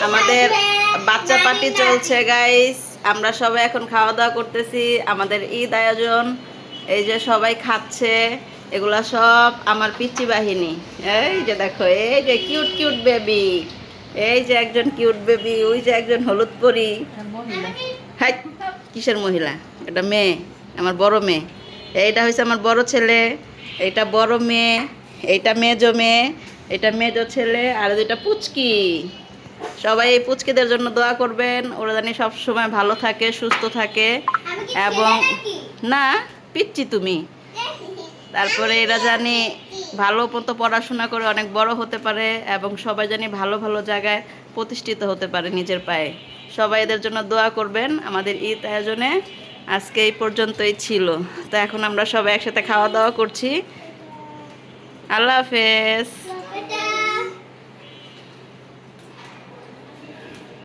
আমাদের বাচ্চা পার্টি চলছে গাইস। আমরা সবাই এখন খাওয়া দাওয়া করতেছি, আমাদের ঈদ আয়োজন। এই যে সবাই খাচ্ছে, এগুলা সব আমার পিচ্চি বাহিনী। এই যে দেখো, এই যে কিউট কিউট বেবি, এই যে একজন কিউট বেবি, ওই যে একজন হলুদ পরি। হাই, কিসের মহিলা? এটা মেয়ে, আমার বড় মেয়ে। এইটা হচ্ছে আমার বড় ছেলে, এইটা বড় মেয়ে, এইটা মেজো মেয়ে, এটা মেজো ছেলে, আর দুইটা পুচকি। সবাই এই পুচকিদের জন্য দোয়া করবেন, ওরা জানি সবসময় ভালো থাকে, সুস্থ থাকে। এবং না, পিচ্ছি তুমি। তারপরে এরা জানি ভালো মতো পড়াশোনা করে অনেক বড় হতে পারে, এবং সবাই জানি ভালো ভালো জায়গায় প্রতিষ্ঠিত হতে পারে নিজের পায়ে। সবাই এদের জন্য দোয়া করবেন। আমাদের ঈদ আয়োজনে আজকে এই পর্যন্তই ছিল। তো এখন আমরা সবাই একসাথে খাওয়া দাওয়া করছি। আল্লাহ হাফেজ।